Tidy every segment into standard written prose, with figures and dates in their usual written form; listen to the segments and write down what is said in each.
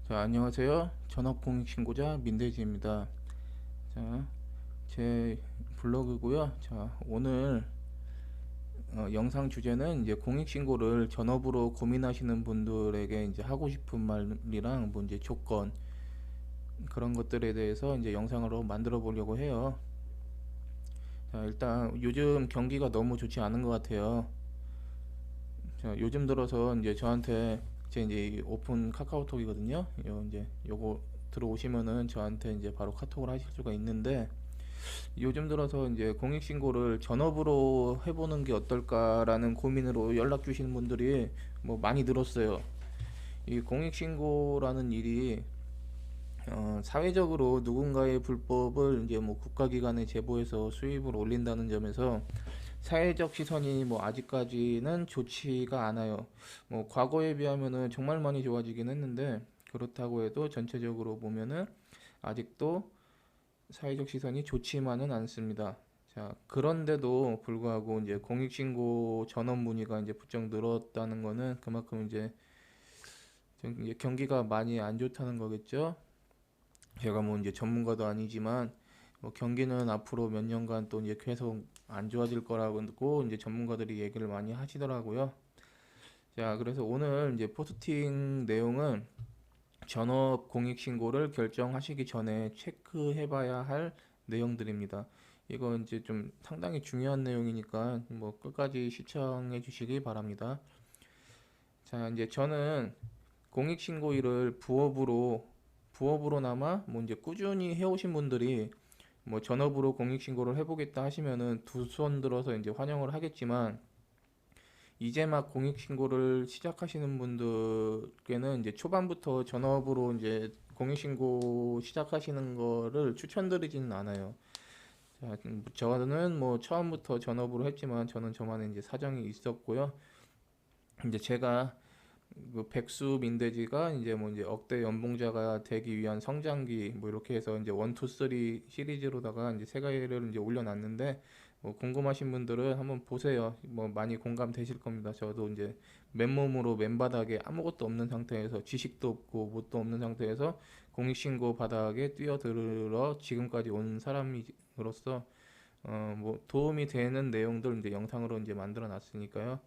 자, 안녕하세요. 전업공익신고자 민대지입니다. 자, 제 블로그고요. 자, 오늘 영상 주제는 이제 공익신고를 전업으로 고민하시는 분들에게 이제 하고 싶은 말이랑 뭐 이제 조건 그런 것들에 대해서 이제 영상으로 만들어 보려고 해요. 자, 일단 요즘 경기가 너무 좋지 않은 것 같아요. 자, 요즘 들어서 이제 저한테 제 이제 오픈 카카오톡이거든요. 이제 요거 들어오시면은 저한테 이제 바로 카톡을 하실 수가 있는데, 요즘 들어서 이제 공익신고를 전업으로 해보는 게 어떨까라는 고민으로 연락 주시는 분들이 뭐 많이 늘었어요. 이 공익신고라는 일이 사회적으로 누군가의 불법을 이제 뭐 국가기관에 제보해서 수입을 올린다는 점에서 사회적 시선이 뭐 아직까지는 좋지가 않아요. 뭐 과거에 비하면은 정말 많이 좋아지긴 했는데, 그렇다고 해도 전체적으로 보면은 아직도 사회적 시선이 좋지만은 않습니다. 자, 그런데도 불구하고 이제 공익신고 전원 문의가 이제 부쩍 늘었다는 거는 그만큼 이제 경기가 많이 안 좋다는 거겠죠. 제가 뭐 이제 전문가도 아니지만 뭐 경기는 앞으로 몇 년간 또 이제 계속 안 좋아질 거라고 이제 전문가들이 얘기를 많이 하시더라고요. 자, 그래서 오늘 이제 포스팅 내용은 전업 공익신고를 결정하시기 전에 체크해봐야 할 내용들입니다. 이거 이제 좀 상당히 중요한 내용이니까 뭐 끝까지 시청해 주시기 바랍니다. 자, 이제 저는 공익신고 일을 부업으로나마 뭐 이제 꾸준히 해오신 분들이 뭐 전업으로 공익신고를 해보겠다 하시면은 두 손 들어서 이제 환영을 하겠지만, 이제 막 공익신고를 시작하시는 분들께는 이제 초반부터 전업으로 이제 공익신고 시작하시는 거를 추천드리지는 않아요. 자, 저는 뭐 처음부터 전업으로 했지만 저는 저만의 이제 사정이 있었고요. 이제 제가 그 백수 민대지가 이제 뭐 이제 억대 연봉자가 되기 위한 성장기 뭐 이렇게 해서 이제 원, 투, 쓰리 시리즈로다가 이제 세 가지를 이제 올려놨는데, 뭐 궁금하신 분들은 한번 보세요. 뭐 많이 공감되실 겁니다. 저도 이제 맨몸으로 맨바닥에 아무것도 없는 상태에서, 지식도 없고 뭣도 없는 상태에서 공익신고 바닥에 뛰어들어 지금까지 온 사람으로서 뭐 도움이 되는 내용들 이제 영상으로 이제 만들어 놨으니까요.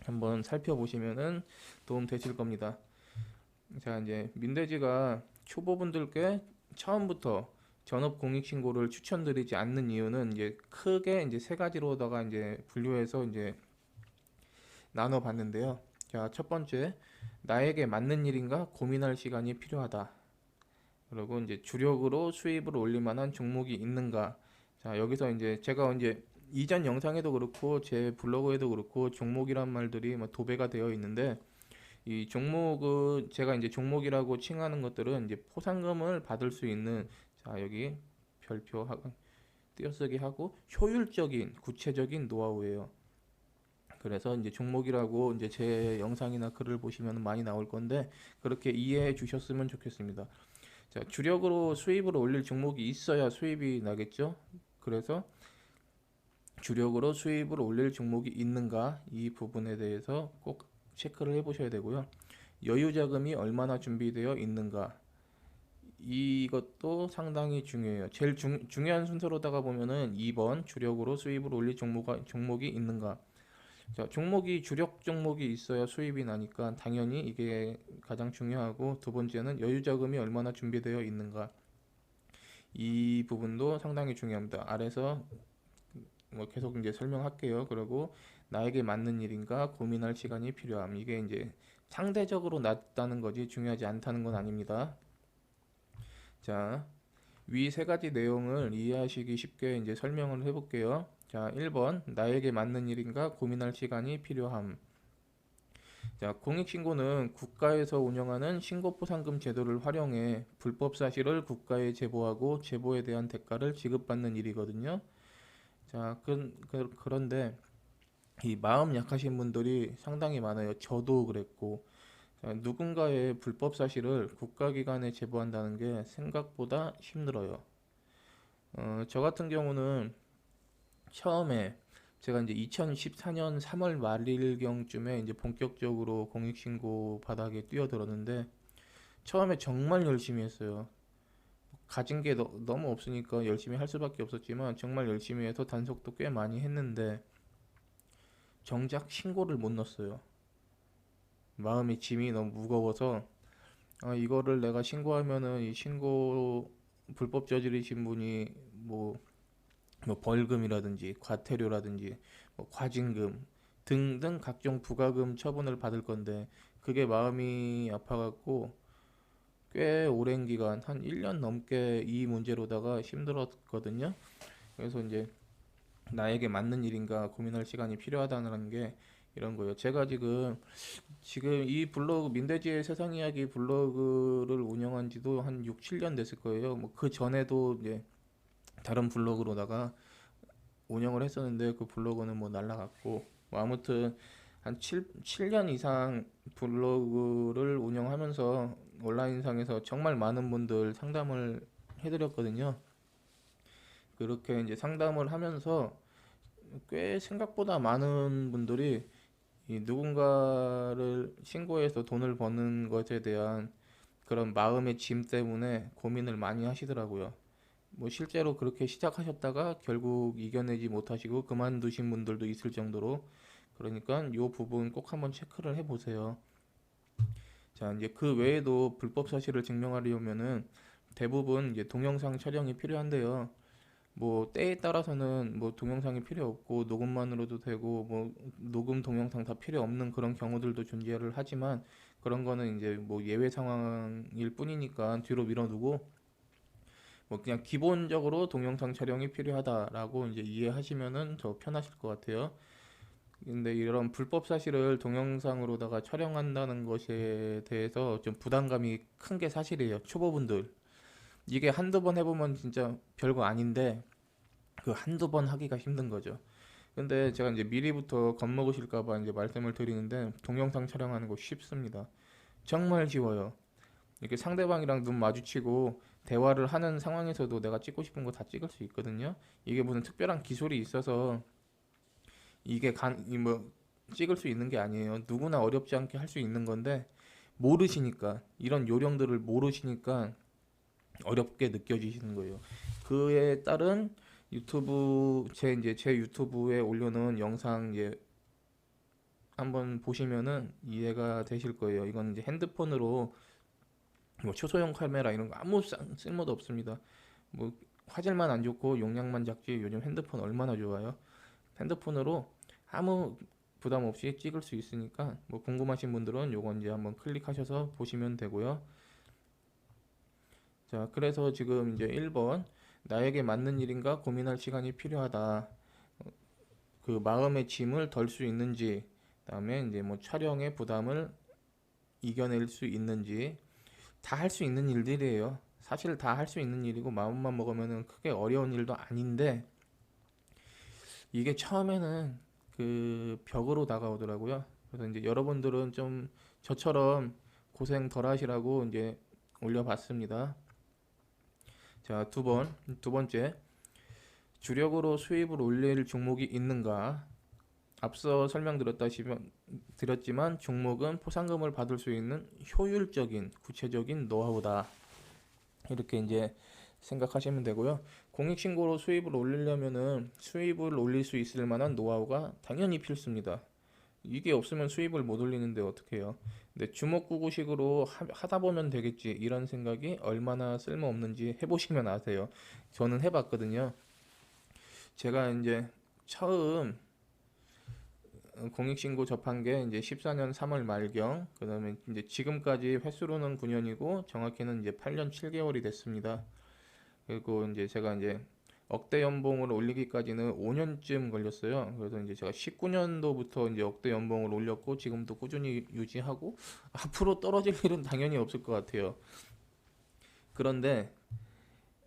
한번 살펴보시면은 도움 되실 겁니다. 자, 이제 민대지가 초보분들께 처음부터 전업 공익신고를 추천드리지 않는 이유는 이제 크게 이제 세 가지로다가 이제 분류해서 이제 나눠봤는데요. 자, 첫 번째, 나에게 맞는 일인가 고민할 시간이 필요하다. 그리고 이제 주력으로 수입을 올릴 만한 종목이 있는가. 자, 여기서 이제 제가 이제 이전 영상에도 그렇고 제 블로그에도 그렇고 종목이란 말들이 막 도배가 되어 있는데, 이 종목은 제가 이제 종목이라고 칭하는 것들은 이제 포상금을 받을 수 있는, 자 여기 별표 띄어쓰기 하고 효율적인 구체적인 노하우예요. 그래서 이제 종목이라고 이제 제 영상이나 글을 보시면 많이 나올 건데, 그렇게 이해해 주셨으면 좋겠습니다. 자, 주력으로 수입을 올릴 종목이 있어야 수입이 나겠죠. 그래서 주력으로 수입을 올릴 종목이 있는가, 이 부분에 대해서 꼭 체크를 해 보셔야 되고요. 여유 자금이 얼마나 준비되어 있는가, 이것도 상당히 중요해요. 제일 중요한 순서로다가 보면은 2번 주력으로 수입을 올릴 종목이 있는가. 자, 종목이 주력 종목이 있어야 수입이 나니까 당연히 이게 가장 중요하고, 두 번째는 여유 자금이 얼마나 준비되어 있는가. 이 부분도 상당히 중요합니다. 아래서 뭐 계속 이제 설명할게요. 그리고 나에게 맞는 일인가 고민할 시간이 필요함. 이게 이제 상대적으로 낮다는 거지 중요하지 않다는 건 아닙니다. 자, 위 세 가지 내용을 이해하시기 쉽게 이제 설명을 해볼게요. 자, 1번, 나에게 맞는 일인가 고민할 시간이 필요함. 자, 공익신고는 국가에서 운영하는 신고포상금 제도를 활용해 불법 사실을 국가에 제보하고 제보에 대한 대가를 지급받는 일이거든요. 자, 그런데 이 마음 약하신 분들이 상당히 많아요. 저도 그랬고. 자, 누군가의 불법 사실을 국가기관에 제보한다는 게 생각보다 힘들어요. 저 같은 경우는 처음에 제가 이제 2014년 3월 말일경쯤에 이제 본격적으로 공익신고 바닥에 뛰어들었는데, 처음에 정말 열심히 했어요. 가진 게 너무 없으니까 열심히 할 수밖에 없었지만 정말 열심히 해서 단속도 꽤 많이 했는데 정작 신고를 못 넣었어요. 마음의 짐이 너무 무거워서 이거를 내가 신고하면은 이 신고 불법 저지르신 분이 뭐 벌금이라든지 과태료라든지 뭐 과징금 등등 각종 부가금 처분을 받을 건데 그게 마음이 아파갖고 꽤 오랜 기간 한 1년 넘게 이 문제로다가 힘들었거든요. 그래서 이제 나에게 맞는 일인가 고민할 시간이 필요하다는 게 이런 거예요. 제가 지금 이 블로그 민대지의 세상 이야기 블로그를 운영한 지도 한 6, 7년 됐을 거예요. 뭐 그 전에도 이제 다른 블로그로다가 운영을 했었는데 그 블로그는 뭐 날라갔고 뭐 아무튼 한 7년 이상 블로그를 운영하면서 온라인상에서 정말 많은 분들 상담을 해드렸거든요. 그렇게 이제 상담을 하면서 꽤 생각보다 많은 분들이 이 누군가를 신고해서 돈을 버는 것에 대한 그런 마음의 짐 때문에 고민을 많이 하시더라고요. 뭐 실제로 그렇게 시작하셨다가 결국 이겨내지 못하시고 그만두신 분들도 있을 정도로 그러니까 이 부분 꼭 한번 체크를 해보세요. 자, 이제 그 외에도 불법 사실을 증명하려면은 대부분 이제 동영상 촬영이 필요한데요. 뭐 때에 따라서는 뭐 동영상이 필요 없고 녹음만으로도 되고 뭐 녹음 동영상 다 필요 없는 그런 경우들도 존재를 하지만 그런 거는 이제 뭐 예외 상황일 뿐이니까 뒤로 밀어두고 뭐 그냥 기본적으로 동영상 촬영이 필요하다라고 이제 이해하시면은 더 편하실 것 같아요. 근데 이런 불법 사실을 동영상으로다가 촬영한다는 것에 대해서 좀 부담감이 큰 게 사실이에요. 초보분들. 이게 한두 번 해보면 진짜 별거 아닌데 그 한두 번 하기가 힘든 거죠. 근데 제가 이제 미리부터 겁먹으실까 봐 이제 말씀을 드리는데 동영상 촬영하는 거 쉽습니다. 정말 쉬워요. 이렇게 상대방이랑 눈 마주치고 대화를 하는 상황에서도 내가 찍고 싶은 거 다 찍을 수 있거든요. 이게 무슨 특별한 기술이 있어서 이게 뭐 찍을 수 있는 게 아니에요. 누구나 어렵지 않게 할 수 있는 건데 모르시니까 이런 요령들을 모르시니까 어렵게 느껴지시는 거예요. 그에 따른 제 유튜브에 올려놓은 영상 한번 보시면은 이해가 되실 거예요. 이건 이제 핸드폰으로 뭐 초소형 카메라 이런 거 아무 쓸모도 없습니다. 뭐 화질만 안 좋고 용량만 작지 요즘 핸드폰 얼마나 좋아요. 핸드폰으로 아무 부담 없이 찍을 수 있으니까 뭐 궁금하신 분들은 요건 이제 한번 클릭하셔서 보시면 되고요. 자, 그래서 지금 이제 1번 나에게 맞는 일인가 고민할 시간이 필요하다. 그 마음의 짐을 덜 수 있는지, 그다음에 이제 뭐 촬영의 부담을 이겨낼 수 있는지 다 할 수 있는 일들이에요. 사실 다 할 수 있는 일이고 마음만 먹으면은 크게 어려운 일도 아닌데 이게 처음에는 그 벽으로 다가오더라고요. 그래서 이제 여러분들은 좀 저처럼 고생 덜 하시라고 이제 올려봤습니다. 자, 두 번째. 주력으로 수입을 올릴 종목이 있는가? 앞서 드렸지만 종목은 포상금을 받을 수 있는 효율적인 구체적인 노하우다. 이렇게 이제 생각하시면 되고요. 공익신고로 수입을 올리려면은 수입을 올릴 수 있을 만한 노하우가 당연히 필수입니다. 이게 없으면 수입을 못 올리는데 어떻게 해요? 근데 주먹구구식으로 하다 보면 되겠지 이런 생각이 얼마나 쓸모없는지 해보시면 아세요. 저는 해봤거든요. 제가 이제 처음 공익신고 접한 게 이제 14년 3월 말경, 그다음에 이제 지금까지 횟수로는 9년이고 정확히는 이제 8년 7개월이 됐습니다. 그리고 이제 제가 이제 억대 연봉을 올리기까지는 5년쯤 걸렸어요. 그래서 이제 제가 19년도부터 이제 억대 연봉을 올렸고 지금도 꾸준히 유지하고 앞으로 떨어질 일은 당연히 없을 것 같아요. 그런데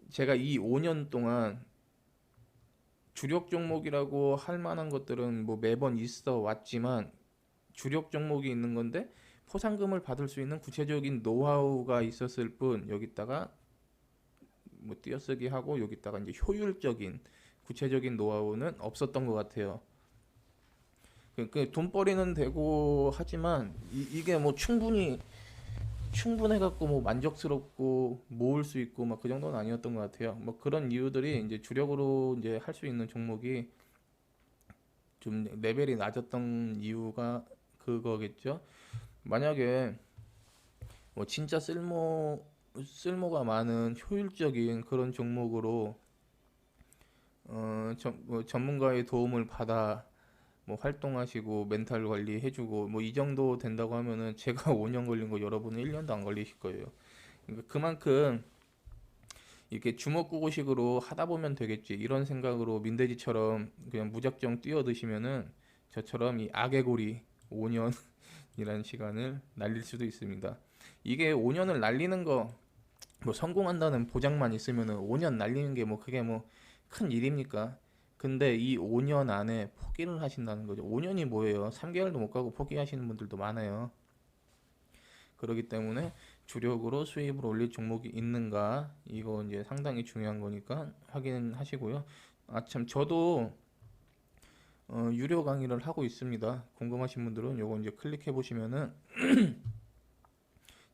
제가 이 5년 동안 주력 종목이라고 할 만한 것들은 뭐 매번 있어 왔지만 주력 종목이 있는 건데 포상금을 받을 수 있는 구체적인 노하우가 있었을 뿐 여기다가 뭐 띄어쓰기 하고 여기다가 이제 효율적인 구체적인 노하우는 없었던 것 같아요. 돈벌이는 되고 하지만 이게 뭐 충분히 충분해갖고 뭐 만족스럽고 모을 수 있고 막 그 정도는 아니었던 것 같아요. 뭐 그런 이유들이 이제 주력으로 이제 할 수 있는 종목이 좀 레벨이 낮았던 이유가 그거겠죠. 만약에 뭐 진짜 쓸모가 많은 효율적인 그런 종목으로 뭐 전문가의 도움을 받아 뭐 활동하시고 멘탈 관리 해주고 뭐 이 정도 된다고 하면은 제가 5년 걸린 거 여러분은 1년도 안 걸리실 거예요. 그러니까 그만큼 이렇게 주먹구구식으로 하다 보면 되겠지 이런 생각으로 민대지처럼 그냥 무작정 뛰어드시면은 저처럼 이 악의 고리 5년이라는 시간을 날릴 수도 있습니다. 이게 5년을 날리는 거 뭐 성공한다는 보장만 있으면은 5년 날리는 게 뭐 그게 뭐 큰 일입니까? 근데 이 5년 안에 포기를 하신다는 거죠. 5년이 뭐예요? 3개월도 못 가고 포기하시는 분들도 많아요. 그렇기 때문에 주력으로 수입을 올릴 종목이 있는가 이거 이제 상당히 중요한 거니까 확인하시고요. 아 참 저도 유료 강의를 하고 있습니다. 궁금하신 분들은 요거 이제 클릭해 보시면은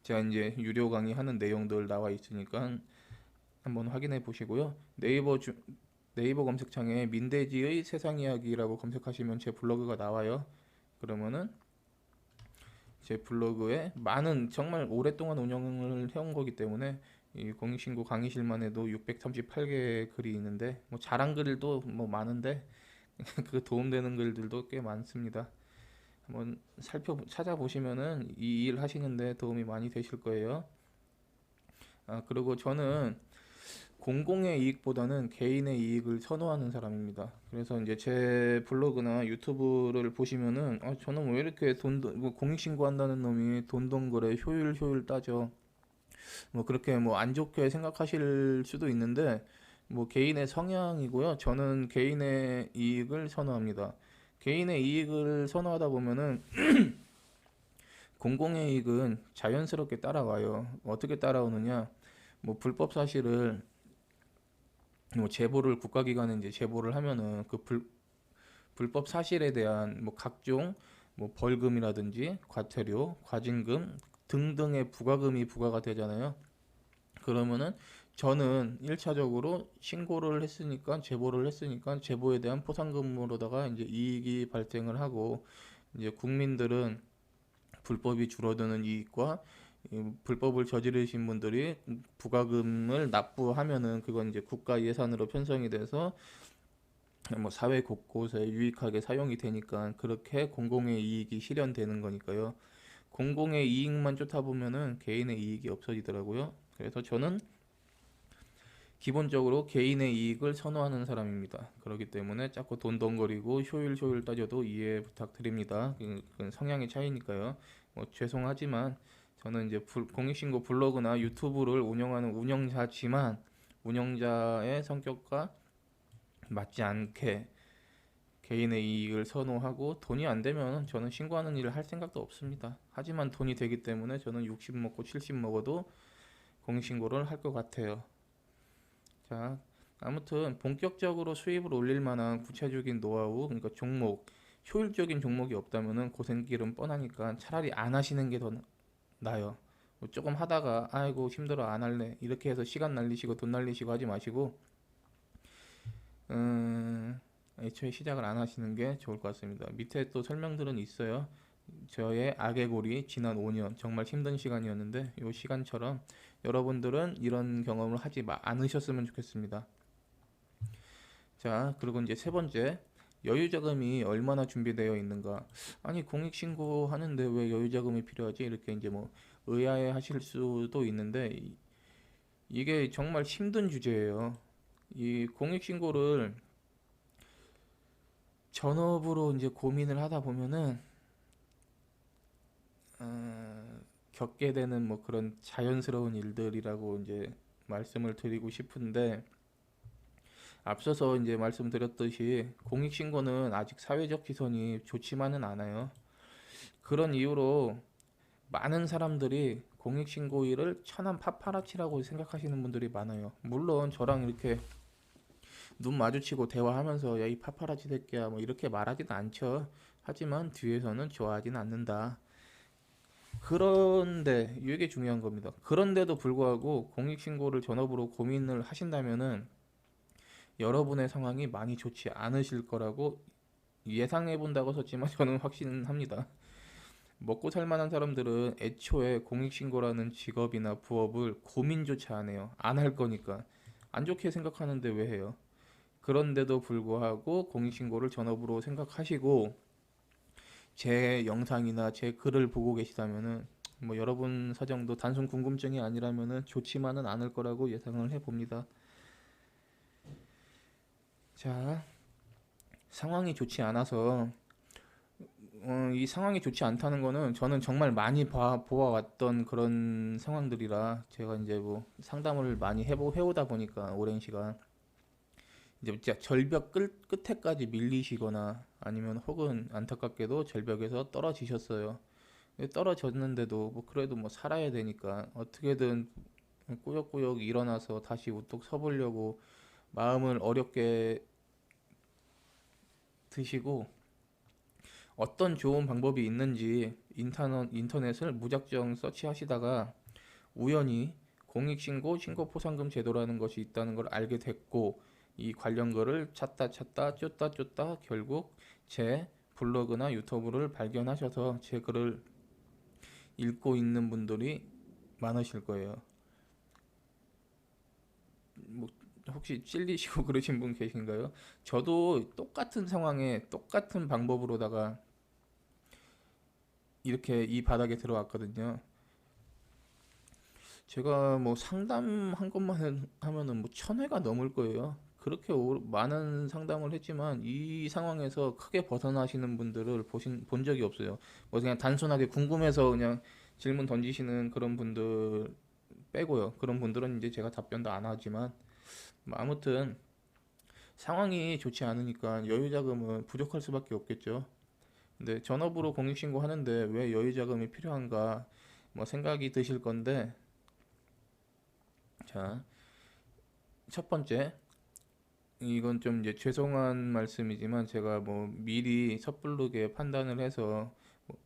제가 이제 유료 강의 하는 내용들 나와 있으니까 한번 확인해 보시고요. 네이버 검색창에 민대지의 세상 이야기라고 검색하시면 제 블로그가 나와요. 그러면은 제 블로그에 많은 정말 오랫동안 운영을 해온 거기 때문에 이 공익신고 강의실만 해도 638개 글이 있는데 뭐 자랑 글도 뭐 많은데 그 도움되는 글들도 꽤 많습니다. 한번 찾아보시면은 이 일 하시는데 도움이 많이 되실 거예요. 아, 그리고 저는 공공의 이익보다는 개인의 이익을 선호하는 사람입니다. 그래서 이제 제 블로그나 유튜브를 보시면은 저는 왜 이렇게 뭐 공익신고한다는 놈이 돈돈거래 효율 따져 뭐 그렇게 뭐 안 좋게 생각하실 수도 있는데 뭐 개인의 성향이고요. 저는 개인의 이익을 선호합니다. 개인의 이익을 선호하다 보면은 공공의 이익은 자연스럽게 따라와요. 어떻게 따라오느냐? 뭐 불법 사실을 뭐 제보를 국가기관에 이제 제보를 하면은 그 불법 사실에 대한 뭐 각종 뭐 벌금이라든지 과태료, 과징금 등등의 부과금이 부과가 되잖아요. 그러면은 저는 1차적으로 신고를 했으니까 제보를 했으니까 제보에 대한 포상금으로다가 이제 이익이 발생을 하고 이제 국민들은 불법이 줄어드는 이익과 이 불법을 저지르신 분들이 부과금을 납부하면은 그건 이제 국가 예산으로 편성이 돼서 뭐 사회 곳곳에 유익하게 사용이 되니까 그렇게 공공의 이익이 실현되는 거니까요. 공공의 이익만 쫓아 보면은 개인의 이익이 없어지더라고요. 그래서 저는 기본적으로 개인의 이익을 선호하는 사람입니다. 그렇기 때문에 자꾸 돈덩거리고 효율 따져도 이해 부탁드립니다. 그건 성향의 차이니까요. 뭐 죄송하지만 저는 이제 공익신고 블로그나 유튜브를 운영하는 운영자지만 운영자의 성격과 맞지 않게 개인의 이익을 선호하고 돈이 안 되면 저는 신고하는 일을 할 생각도 없습니다. 하지만 돈이 되기 때문에 저는 60 먹고 70 먹어도 공익신고를 할 것 같아요. 자, 아무튼 본격적으로 수입을 올릴 만한 구체적인 노하우, 그러니까 종목, 효율적인 종목이 없다면은 고생길은 뻔하니까 차라리 안 하시는 게 더 나아요. 뭐 조금 하다가 아이고 힘들어 안 할래 이렇게 해서 시간 날리시고 돈 날리시고 하지 마시고 애초에 시작을 안 하시는 게 좋을 것 같습니다. 밑에 또 설명들은 있어요. 저의 악의 고리 지난 5년 정말 힘든 시간이었는데 이 시간처럼 여러분들은 이런 경험을 하지 않으셨으면 좋겠습니다. 자, 그리고 이제 세 번째, 여유 자금이 얼마나 준비되어 있는가? 아니, 공익신고 하는데 왜 여유 자금이 필요하지? 이렇게 이제 뭐 의아해 하실 수도 있는데 이게 정말 힘든 주제예요. 이 공익신고를 전업으로 이제 고민을 하다 보면은 겪게 되는 뭐 그런 자연스러운 일들이라고 이제 말씀을 드리고 싶은데 앞서서 이제 말씀드렸듯이 공익신고는 아직 사회적 시선이 좋지만은 않아요. 그런 이유로 많은 사람들이 공익신고일을 천한 파파라치라고 생각하시는 분들이 많아요. 물론 저랑 이렇게 눈 마주치고 대화하면서 야 이 파파라치 새끼야 뭐 이렇게 말하지는 않죠. 하지만 뒤에서는 좋아하진 않는다. 그런데 이게 중요한 겁니다. 그런데도 불구하고 공익신고를 전업으로 고민을 하신다면은 여러분의 상황이 많이 좋지 않으실 거라고 예상해 본다고 썼지만 저는 확신합니다. 먹고 살 만한 사람들은 애초에 공익신고라는 직업이나 부업을 고민조차 안 해요. 안 할 거니까. 안 좋게 생각하는데 왜 해요? 그런데도 불구하고 공익신고를 전업으로 생각하시고 제 영상이나 제 글을 보고 계시다면은 뭐 여러분 사정도 단순 궁금증이 아니라면은 좋지만은 않을 거라고 예상을 해봅니다. 자, 상황이 좋지 않아서 이 상황이 좋지 않다는 거는 저는 정말 많이 보아왔던 그런 상황들이라 제가 이제 뭐 상담을 많이 해오다 보니까 오랜 시간 이제 진짜 절벽 끝에까지 밀리시거나 아니면 혹은 안타깝게도 절벽에서 떨어지셨어요. 떨어졌는데도 뭐 그래도 뭐 살아야 되니까 어떻게든 꾸역꾸역 일어나서 다시 우뚝 서보려고 마음을 어렵게 드시고 어떤 좋은 방법이 있는지 인터넷을 무작정 서치하시다가 우연히 공익신고 신고포상금 제도라는 것이 있다는 걸 알게 됐고 이 관련 글을 찾다 쫓다 결국 제 블로그나 유튜브를 발견하셔서 제 글을 읽고 있는 분들이 많으실 거예요. 뭐 혹시 찔리시고 그러신 분 계신가요? 저도 똑같은 상황에 똑같은 방법으로다가 이렇게 이 바닥에 들어왔거든요. 제가 뭐 상담한 것만 하면은 뭐 1000회가 넘을 거예요. 그렇게 많은 상담을 했지만 이 상황에서 크게 벗어나시는 분들을 본 적이 없어요. 뭐 그냥 단순하게 궁금해서 그냥 질문 던지시는 그런 분들 빼고요. 그런 분들은 이제 제가 답변도 안 하지만 뭐 아무튼 상황이 좋지 않으니까 여유 자금은 부족할 수밖에 없겠죠. 근데 전업으로 공익신고 하는데 왜 여유 자금이 필요한가 뭐 생각이 드실 건데 자, 첫 번째 이건 좀 이제 죄송한 말씀이지만 제가 뭐 미리 섣부르게 판단을 해서 뭐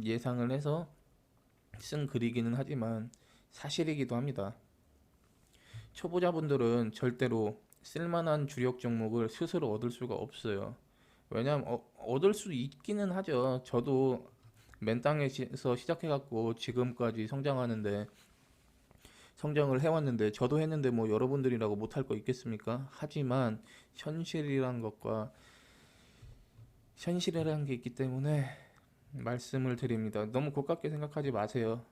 예상을 해서 쓴 글이기는 하지만 사실이기도 합니다. 초보자분들은 절대로 쓸만한 주력 종목을 스스로 얻을 수가 없어요. 왜냐하면 얻을 수 있기는 하죠. 저도 맨 땅에서 시작해갖고 지금까지 성장을 해왔는데 저도 했는데 뭐 여러분들이라고 못할 거 있겠습니까? 하지만 현실이란 것과 현실이라는 게 있기 때문에 말씀을 드립니다. 너무 고깝게 생각하지 마세요.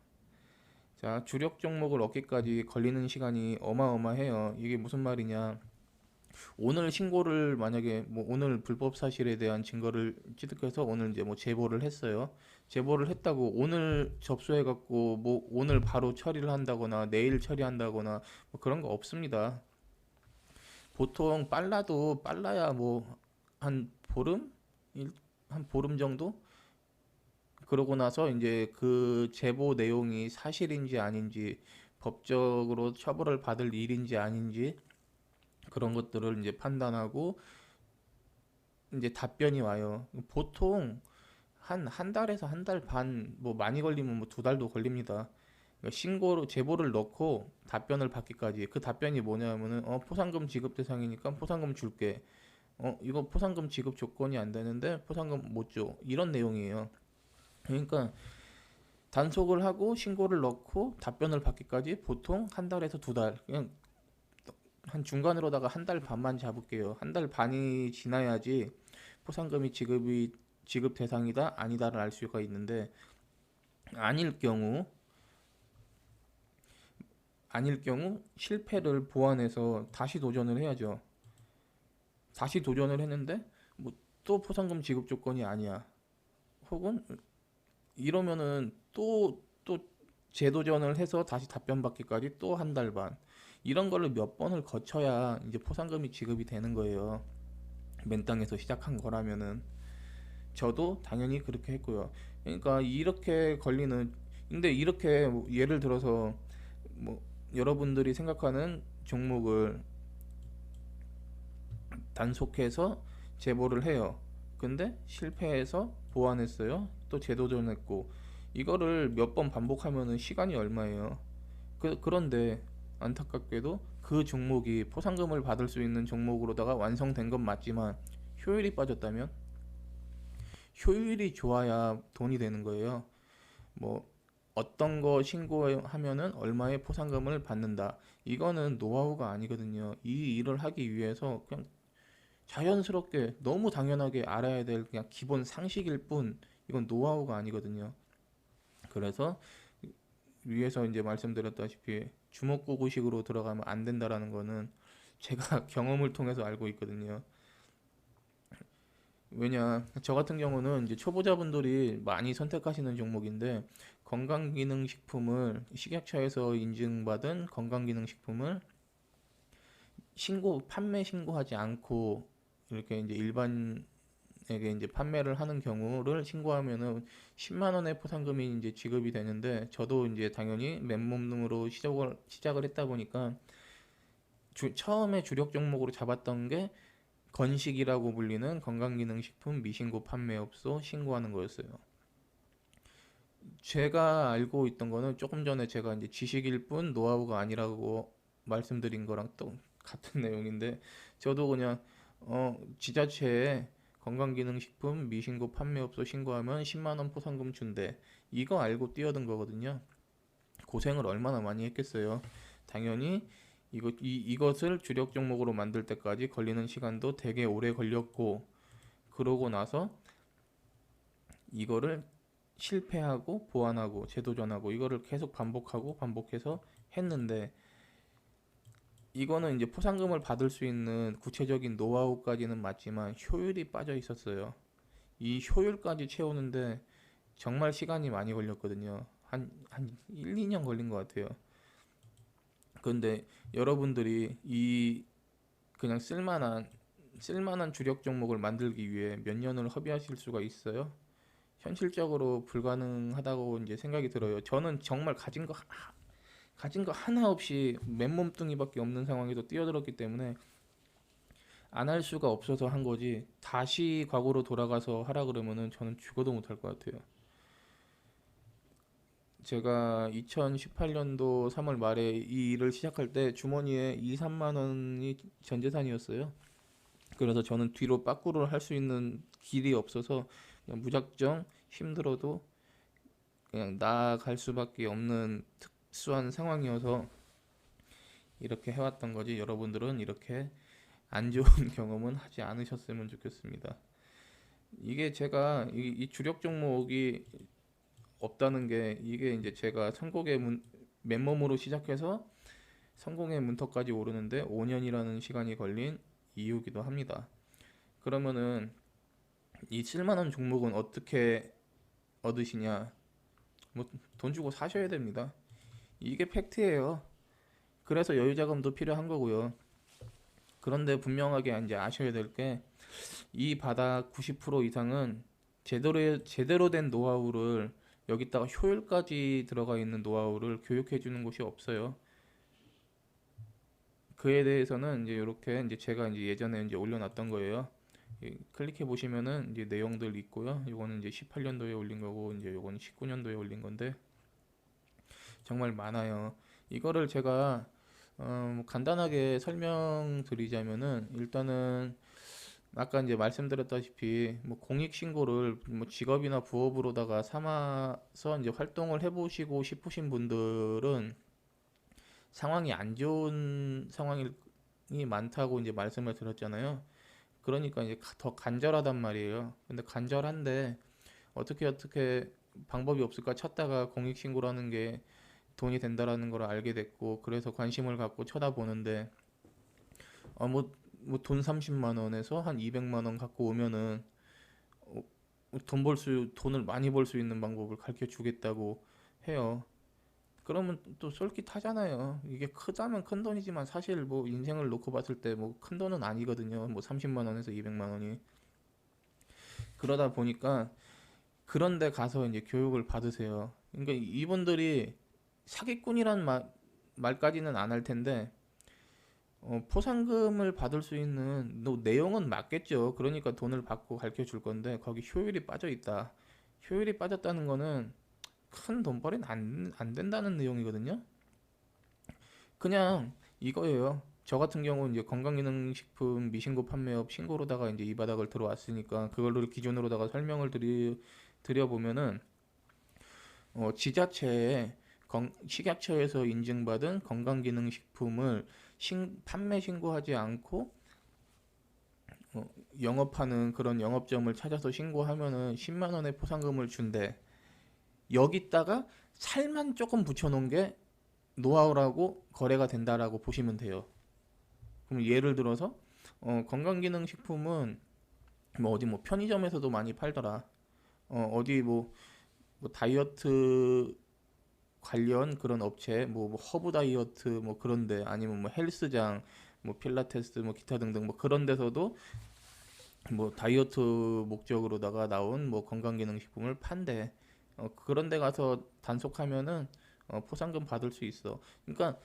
자, 주력 종목을 얻기까지 걸리는 시간이 어마어마해요. 이게 무슨 말이냐? 오늘 신고를 만약에 뭐 오늘 불법 사실에 대한 증거를 취득해서 오늘 이제 뭐 제보를 했어요. 제보를 했다고 오늘 접수해 갖고 뭐 오늘 바로 처리를 한다거나 내일 처리한다거나 뭐 그런 거 없습니다. 보통 빨라야 뭐 한 보름? 한 보름 정도? 그러고 나서 이제 그 제보 내용이 사실인지 아닌지 법적으로 처벌을 받을 일인지 아닌지 그런 것들을 이제 판단하고 이제 답변이 와요. 보통 한 달에서 한 달 반, 뭐 많이 걸리면 뭐 2달도 걸립니다. 그러니까 신고로 제보를 넣고 답변을 받기까지 그 답변이 뭐냐면은 포상금 지급 대상이니까 포상금 줄게. 이거 포상금 지급 조건이 안 되는데 포상금 못 줘. 이런 내용이에요. 그러니까 단속을 하고 신고를 넣고 답변을 받기까지 보통 한 달에서 2달. 그냥 한 중간으로다가 한 달 반만 잡을게요. 한 달 반이 지나야지 포상금이 지급 대상이다 아니다를 알 수가 있는데 아닐 경우 아닐 경우 실패를 보완해서 다시 도전을 해야죠. 다시 도전을 했는데 뭐 또 포상금 지급 조건이 아니야. 혹은 이러면은 또 재도전을 해서 다시 답변 받기까지 또 한 달 반. 이런 걸로 몇 번을 거쳐야 이제 포상금이 지급이 되는 거예요. 맨 땅에서 시작한 거라면은 저도 당연히 그렇게 했고요. 그러니까 이렇게 걸리는 근데 이렇게 뭐 예를 들어서 뭐 여러분들이 생각하는 종목을 단속해서 제보를 해요. 근데 실패해서 보완했어요. 또 재도전했고 이거를 몇 번 반복하면은 시간이 얼마예요? 그런데 안타깝게도 그 종목이 포상금을 받을 수 있는 종목으로다가 완성된 건 맞지만 효율이 빠졌다면, 효율이 좋아야 돈이 되는 거예요. 뭐 어떤 거 신고하면은 얼마의 포상금을 받는다. 이거는 노하우가 아니거든요. 이 일을 하기 위해서 그냥 자연스럽게 너무 당연하게 알아야 될 그냥 기본 상식일 뿐, 이건 노하우가 아니거든요. 그래서 위에서 이제 말씀드렸다시피 주먹구구식으로 들어가면 안 된다라는 거는 제가 경험을 통해서 알고 있거든요. 왜냐, 저 같은 경우는 이제 초보자분들이 많이 선택하시는 종목인데, 건강기능식품을 식약처에서 인증받은 건강기능식품을 판매 신고하지 않고 이렇게 이제 일반에게 이제 판매를 하는 경우를 신고하면은 10만 원의 포상금이 이제 지급이 되는데, 저도 이제 당연히 맨몸으로 시작을 했다 보니까 처음에 주력 종목으로 잡았던 게 건식이라고 불리는 건강기능식품 미신고 판매업소 신고하는 거였어요. 제가 알고 있던 거는 조금 전에 제가 이제 지식일 뿐 노하우가 아니라고 말씀드린 거랑 또 같은 내용인데, 저도 그냥 지자체에 건강기능식품 미신고 판매업소 신고하면 10만 원 포상금 준대, 이거 알고 뛰어든 거거든요. 고생을 얼마나 많이 했겠어요. 당연히 이것을 주력 종목으로 만들 때까지 걸리는 시간도 되게 오래 걸렸고, 그러고 나서 이거를 실패하고 보완하고 재도전하고 이거를 계속 반복하고 반복해서 했는데, 이거는 이제 포상금을 받을 수 있는 구체적인 노하우까지는 맞지만 효율이 빠져 있었어요. 이 효율까지 채우는데 정말 시간이 많이 걸렸거든요. 한 1, 2년 걸린 것 같아요. 그런데 여러분들이 이 그냥 쓸만한 주력 종목을 만들기 위해 몇 년을 허비하실 수가 있어요? 현실적으로 불가능하다고 이제 생각이 들어요. 저는 정말 가진 거 하나 없이 맨몸뚱이밖에 없는 상황에도 뛰어들었기 때문에 안 할 수가 없어서 한 거지, 다시 과거로 돌아가서 하라 그러면은 저는 죽어도 못 할 것 같아요. 제가 2018년도 3월 말에 이 일을 시작할 때 주머니에 2, 3만 원이 전 재산이었어요. 그래서 저는 뒤로 빠꾸를 할 수 있는 길이 없어서 그냥 무작정 힘들어도 그냥 나아갈 수밖에 없는 특수한 상황이어서 이렇게 해왔던 거지, 여러분들은 이렇게 안 좋은 경험은 하지 않으셨으면 좋겠습니다. 이게 제가 이 주력 종목이 없다는 게, 이게 이제 제가 맨몸으로 시작해서 성공의 문턱까지 오르는데 5년이라는 시간이 걸린 이유기도 합니다. 그러면은 이 쓸만한 종목은 어떻게 얻으시냐? 뭐 돈 주고 사셔야 됩니다. 이게 팩트예요. 그래서 여유자금도 필요한 거고요. 그런데 분명하게 이제 아셔야 될 게, 이 바닥 90% 이상은 제대로 된 노하우를, 여기다가 효율까지 들어가 있는 노하우를 교육해 주는 곳이 없어요. 그에 대해서는 이제 이렇게 이제 제가 이제 예전에 이제 올려놨던 거예요. 클릭해 보시면은 이제 내용들 있고요. 이거는 이제 18년도에 올린 거고, 이제 요거는 19년도에 올린 건데 정말 많아요. 이거를 제가 간단하게 설명드리자면은, 일단은 아까 이제 말씀드렸다시피 뭐 공익 신고를 뭐 직업이나 부업으로다가 삼아서 이제 활동을 해보시고 싶으신 분들은 상황이 안 좋은 상황이 많다고 이제 말씀을 드렸잖아요. 그러니까 이제 더 간절하단 말이에요. 근데 간절한데 어떻게 방법이 없을까 찾다가 공익신고라는 게 돈이 된다라는 걸 알게 됐고, 그래서 관심을 갖고 쳐다보는데, 돈 30만 원에서 한 200만 원 갖고 오면은 돈을 많이 벌 수 있는 방법을 가르쳐 주겠다고 해요. 그러면 또 쏠깃하잖아요. 이게 크다면 큰 돈이지만 사실 뭐 인생을 놓고 봤을 때 뭐 큰 돈은 아니거든요. 뭐 30만 원에서 200만 원이. 그러다 보니까 그런 데 가서 이제 교육을 받으세요. 그러니까 이분들이 사기꾼이란 말까지는 안 할 텐데, 포상금을 받을 수 있는 내용은 맞겠죠. 그러니까 돈을 받고 가르쳐 줄 건데 거기 효율이 빠져 있다. 효율이 빠졌다는 거는 큰 돈벌이는 안 된다는 내용이거든요. 그냥 이거예요. 저 같은 경우는 이제 건강기능식품 미신고 판매업 신고로다가 이제 이 바닥을 들어왔으니까 그걸로 기준으로다가 설명을 드려보면은 지자체에 식약처에서 인증받은 건강기능식품을 판매 신고하지 않고 어, 영업하는 그런 영업점을 찾아서 신고하면은 10만 원의 포상금을 준대. 여기다가 살만 조금 붙여놓은 게 노하우라고 거래가 된다라고 보시면 돼요. 그럼 예를 들어서 건강기능식품은 뭐 어디 뭐 편의점에서도 많이 팔더라. 어디 뭐 다이어트 관련 그런 업체 뭐 허브 다이어트 뭐 그런데 아니면 뭐 헬스장 뭐 필라테스 뭐 기타 등등 뭐 그런 데서도 뭐 다이어트 목적으로다가 나온 뭐 건강기능식품을 판대. 그런 데 가서 단속하면은 포상금 받을 수 있어. 그러니까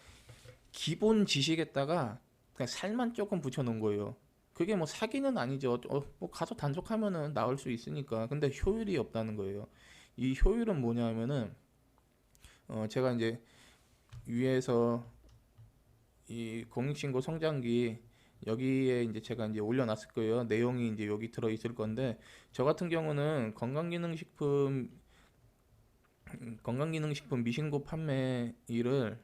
기본 지식에다가 그냥 살만 조금 붙여놓은 거예요. 그게 뭐 사기는 아니죠. 뭐 가서 단속하면은 나올 수 있으니까. 근데 효율이 없다는 거예요. 이 효율은 뭐냐면은 제가 이제 위에서 이 공익신고 성장기 여기에 이제 제가 이제 올려놨을 거예요. 내용이 이제 여기 들어 있을 건데 저 같은 경우는 건강기능식품 미신고 판매 일을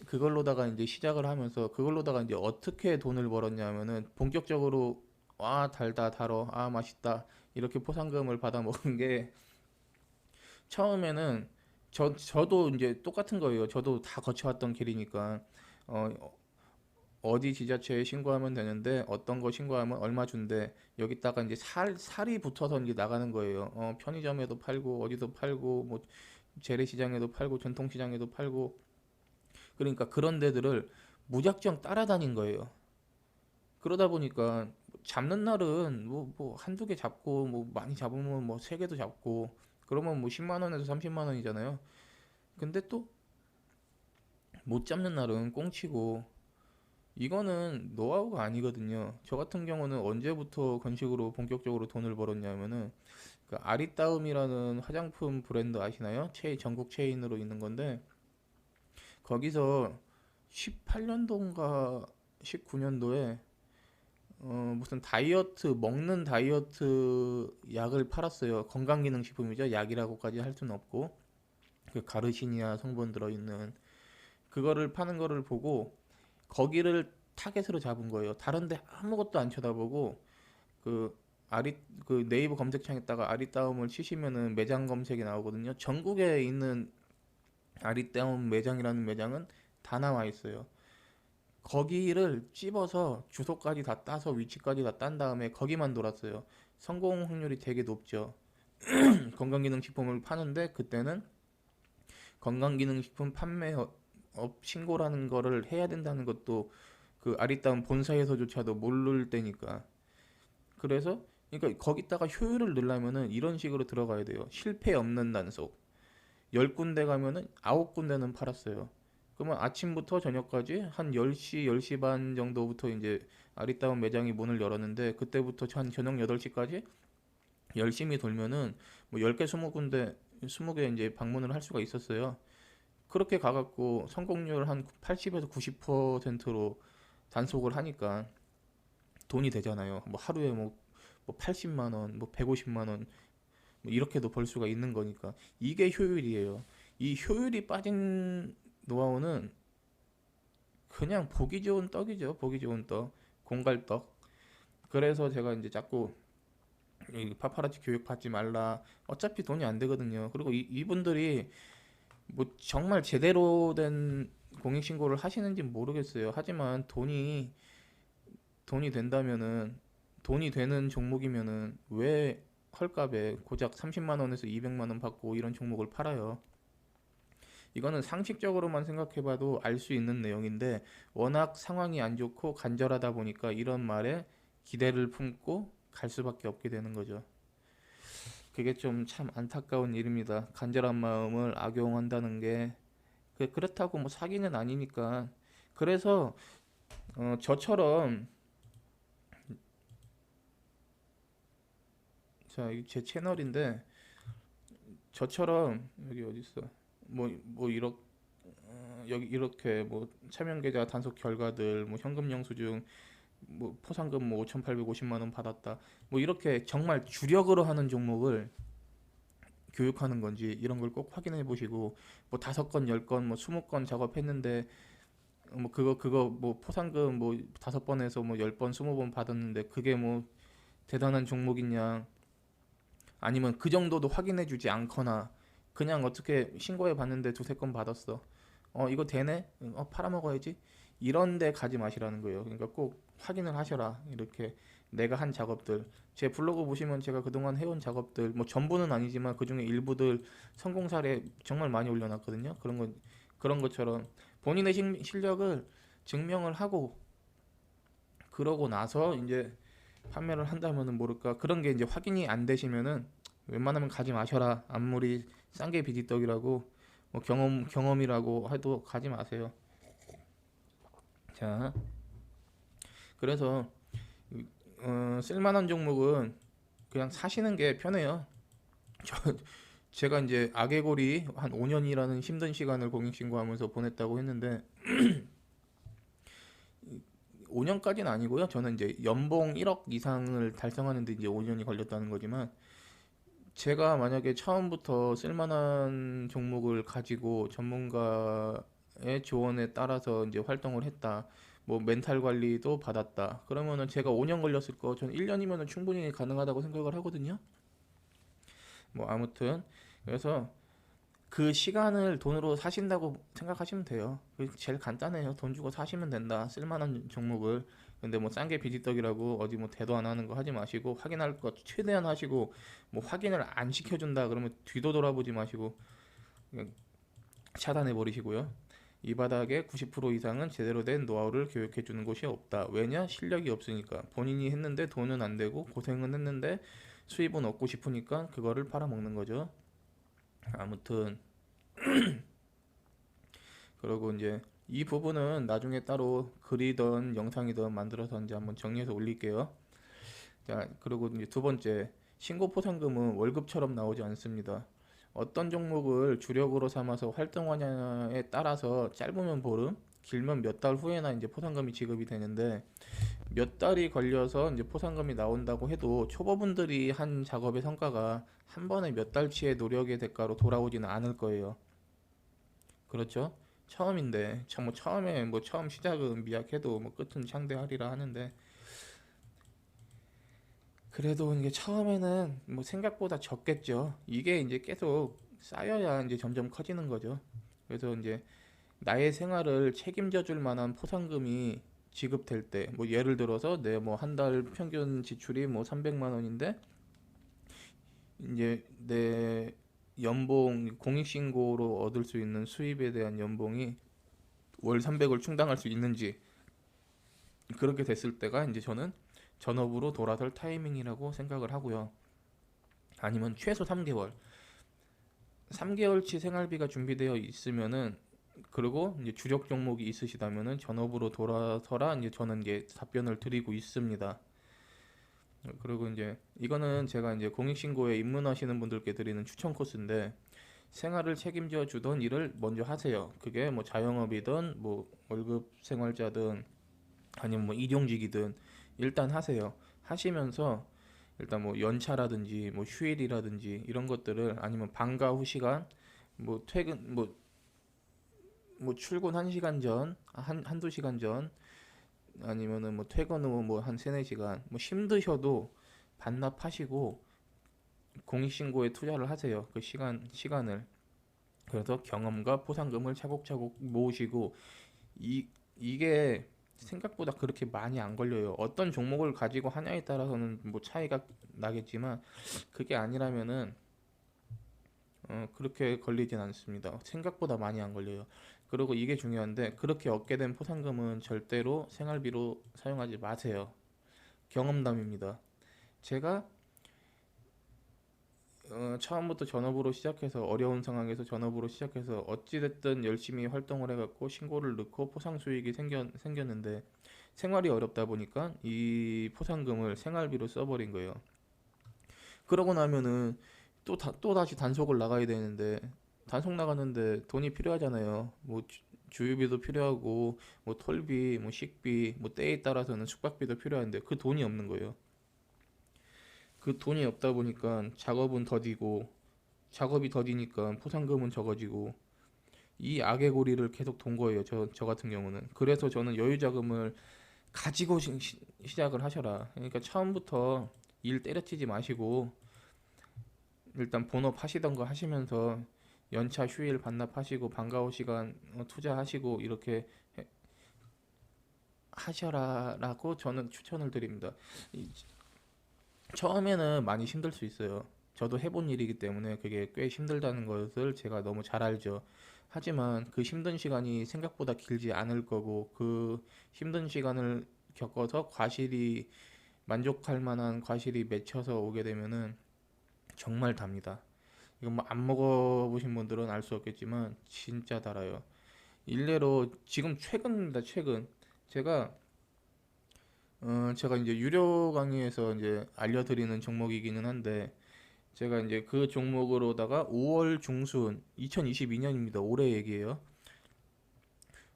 그걸로다가 이제 시작을 하면서 그걸로다가 이제 어떻게 돈을 벌었냐면은 본격적으로 와 달다 달어 아 맛있다 이렇게 포상금을 받아 먹은 게 처음에는 저도 이제 똑같은 거예요. 저도 다 거쳐왔던 길이니까 어, 어디 지자체에 신고하면 되는데 어떤 거 신고하면 얼마 준대. 여기다가 이제 살이 붙어서 이제 나가는 거예요. 편의점에도 팔고 어디도 팔고 뭐 재래시장에도 팔고 전통시장에도 팔고 그러니까 그런 데들을 무작정 따라다닌 거예요. 그러다 보니까 잡는 날은 뭐 한두 개 잡고 뭐 많이 잡으면 뭐 세 개도 잡고 그러면 뭐 10만 원에서 30만 원이잖아요. 근데 또 못 잡는 날은 꽁치고 이거는 노하우가 아니거든요. 저 같은 경우는 언제부터 건식으로 본격적으로 돈을 벌었냐면은 그 아리따움이라는 화장품 브랜드 아시나요? 전국 체인으로 있는 건데 거기서 18년도인가 19년도에 무슨 먹는 다이어트 약을 팔았어요. 건강기능식품이죠. 약이라고까지 할 수는 없고 그 가르시니아 성분 들어있는 그거를 파는 거를 보고 거기를 타겟으로 잡은 거예요. 다른데 아무것도 안 쳐다보고 그 그 네이버 검색창에다가 아리따움을 치시면은 매장 검색이 나오거든요. 전국에 있는 아리따움 매장이라는 매장은 다 나와 있어요. 거기를 찝어서 주소까지 다 따서 위치까지 다 딴 다음에 거기만 돌았어요. 성공 확률이 되게 높죠. 건강기능식품을 파는데 그때는 건강기능식품 판매업 신고라는 거를 해야 된다는 것도 그 아리따운 본사에서조차도 모를 때니까. 그래서 그러니까 거기다가 효율을 넣으려면은 이런 식으로 들어가야 돼요. 실패 없는 단속. 10군데 가면은 9군데는 팔았어요. 그러면 아침부터 저녁까지 한 10시, 10시 반 정도부터 이제 아리따운 매장이 문을 열었는데 그때부터 한 저녁 8시까지 열심히 돌면은 뭐 10개, 20군데, 20개 이제 방문을 할 수가 있었어요. 그렇게 가갖고 성공률 한 80에서 90%로 단속을 하니까 돈이 되잖아요. 뭐 하루에 뭐 80만 원, 뭐 150만 원, 뭐 이렇게도 벌 수가 있는 거니까 이게 효율이에요. 이 효율이 빠진 노하우는 그냥 보기 좋은 떡이죠. 보기 좋은 떡, 공갈떡. 그래서 제가 이제 자꾸 이 파파라치 교육 받지 말라. 어차피 돈이 안 되거든요. 그리고 이분들이 뭐 정말 제대로 된 공익신고를 하시는지 모르겠어요. 하지만 돈이 된다면은 돈이 되는 종목이면은 왜 헐값에 고작 30만 원에서 200만 원 받고 이런 종목을 팔아요. 이거는 상식적으로만 생각해봐도 알 수 있는 내용인데 워낙 상황이 안 좋고 간절하다 보니까 이런 말에 기대를 품고 갈 수밖에 없게 되는 거죠. 그게 좀 참 안타까운 일입니다. 간절한 마음을 악용한다는 게 그렇다고 뭐 사기는 아니니까. 그래서 저처럼 자, 제 채널인데 저처럼 여기 어디 있어? 뭐 여기 이렇게 뭐 차명 계좌 단속 결과들, 뭐 현금 영수증, 뭐 포상금 뭐 5,850만 원 받았다. 뭐 이렇게 정말 주력으로 하는 종목을 교육하는 건지 이런 걸 꼭 확인해 보시고, 뭐 5건, 10건, 뭐 20건 작업했는데 뭐 그거 뭐 포상금 뭐 5번에서 뭐 10번, 20번 받았는데 그게 뭐 대단한 종목이냐, 아니면 그 정도도 확인해 주지 않거나 그냥 어떻게 신고해 봤는데 두세 건 받았어. 이거 되네? 팔아먹어야지. 이런 데 가지 마시라는 거예요. 그러니까 꼭 확인을 하셔라. 이렇게 내가 한 작업들. 제 블로그 보시면 제가 그동안 해온 작업들, 뭐 전부는 아니지만 그중에 일부들 성공 사례 정말 많이 올려놨거든요. 그런 것처럼 본인의 실력을 증명을 하고 그러고 나서 이제 판매를 한다면은 모를까. 그런 게 이제 확인이 안 되시면은 웬만하면 가지 마셔라. 아무리 싼 게 비지떡이라고 뭐 경험이라고 해도 가지 마세요. 자, 그래서 쓸만한 종목은 그냥 사시는 게 편해요. 저 제가 이제 아개골이 한 5년이라는 힘든 시간을 공익신고하면서 보냈다고 했는데 5년까지는 아니고요. 저는 이제 연봉 1억 이상을 달성하는데 이제 5년이 걸렸다는 거지만, 제가 만약에 처음부터 쓸만한 종목을 가지고 전문가의 조언에 따라서 이제 활동을 했다. 뭐 멘탈 관리도 받았다. 그러면은 제가 5년 걸렸을 거 저는 1년이면은 충분히 가능하다고 생각을 하거든요. 뭐 아무튼 그래서 그 시간을 돈으로 사신다고 생각하시면 돼요. 그 제일 간단해요. 돈 주고 사시면 된다. 쓸만한 종목을. 근데 뭐 싼 게 비지떡이라고 어디 뭐 대도 안 하는 거 하지 마시고, 확인할 것 최대한 하시고, 뭐 확인을 안 시켜준다 그러면 뒤도 돌아보지 마시고 그냥 차단해 버리시고요. 이 바닥에 90% 이상은 제대로 된 노하우를 교육해 주는 곳이 없다. 왜냐? 실력이 없으니까. 본인이 했는데 돈은 안 되고 고생은 했는데 수입은 얻고 싶으니까 그거를 팔아먹는 거죠. 아무튼 그리고 이제 이 부분은 나중에 따로 글이든 영상이든 만들어서 이제 한번 정리해서 올릴게요. 자, 그리고 이제 두 번째, 신고 포상금은 월급처럼 나오지 않습니다. 어떤 종목을 주력으로 삼아서 활동하냐에 따라서 짧으면 보름, 길면 몇 달 후에나 이제 포상금이 지급이 되는데, 몇 달이 걸려서 이제 포상금이 나온다고 해도 초보분들이 한 작업의 성과가 한 번에 몇 달치의 노력의 대가로 돌아오지는 않을 거예요. 그렇죠? 처음인데, 참 뭐 처음에 뭐 처음 시작은 미약해도 뭐 끝은 창대하리라 하는데, 그래도 이게 처음에는 뭐 생각보다 적겠죠. 이게 이제 계속 쌓여야 이제 점점 커지는 거죠. 그래서 이제 나의 생활을 책임져 줄 만한 포상금이 지급될 때, 뭐 예를 들어서 내 뭐 한 달 평균 지출이 뭐 300만 원인데 이제 내 연봉 공익신고로 얻을 수 있는 수입에 대한 연봉이 월 300을 충당할 수 있는지, 그렇게 됐을 때가 이제 저는 전업으로 돌아설 타이밍이라고 생각을 하고요. 아니면 최소 3개월, 3개월치 생활비가 준비되어 있으면은, 그리고 이제 주력 종목이 있으시다면은 전업으로 돌아서라, 이제 저는 이제 답변을 드리고 있습니다. 그리고 이제 이거는 제가 이제 공익신고에 입문하시는 분들께 드리는 추천 코스인데, 생활을 책임져 주던 일을 먼저 하세요. 그게 뭐 자영업이든 뭐 월급 생활자든 아니면 뭐 일용직이든 일단 하세요. 하시면서 일단 뭐 연차라든지 뭐 휴일이라든지 이런 것들을, 아니면 방과 후 시간, 뭐 퇴근 뭐 출근 1시간 전, 한두 시간 전, 아니면은 뭐 퇴근 후 뭐 한 3-4시간 뭐 힘드셔도 반납하시고 공익신고에 투자를 하세요. 그 시간을. 그래서 경험과 포상금을 차곡차곡 모으시고, 이게 생각보다 그렇게 많이 안 걸려요. 어떤 종목을 가지고 하냐에 따라서는 뭐 차이가 나겠지만, 그게 아니라면은 그렇게 걸리진 않습니다. 생각보다 많이 안 걸려요. 그리고 이게 중요한데, 그렇게 얻게 된 포상금은 절대로 생활비로 사용하지 마세요. 경험담입니다. 제가 처음부터 전업으로 시작해서, 어려운 상황에서 전업으로 시작해서 어찌됐든 열심히 활동을 해갖고 신고를 넣고 포상 수익이 생겼는데, 생활이 어렵다 보니까 이 포상금을 생활비로 써버린 거예요. 그러고 나면은 또다시 단속을 나가야 되는데, 단속 나가는데 돈이 필요하잖아요. 뭐 주유비도 필요하고, 뭐 톨비, 뭐 식비, 뭐 때에 따라서는 숙박비도 필요한데 그 돈이 없는 거예요. 그 돈이 없다 보니까 작업은 더디고, 작업이 더디니까 포상금은 적어지고, 이 악의 고리를 계속 돈 거예요. 저 같은 경우는. 그래서 저는 여유 자금을 가지고 시작을 하셔라. 그러니까 처음부터 일 때려치지 마시고 일단 본업 하시던 거 하시면서 연차 휴일 반납하시고 방과 후 시간 투자하시고 이렇게 하셔라라고 저는 추천을 드립니다. 처음에는 많이 힘들 수 있어요. 저도 해본 일이기 때문에 그게 꽤 힘들다는 것을 제가 너무 잘 알죠. 하지만 그 힘든 시간이 생각보다 길지 않을 거고, 그 힘든 시간을 겪어서 과실이 만족할 만한 과실이 맺혀서 오게 되면은 정말 답니다. 이거 뭐 안 먹어보신 분들은 알 수 없겠지만 진짜 달아요. 일례로 지금 최근입니다. 최근 제가 제가 이제 유료 강의에서 이제 알려드리는 종목이기는 한데, 제가 이제 그 종목으로다가 5월 중순 2022년입니다. 올해 얘기예요.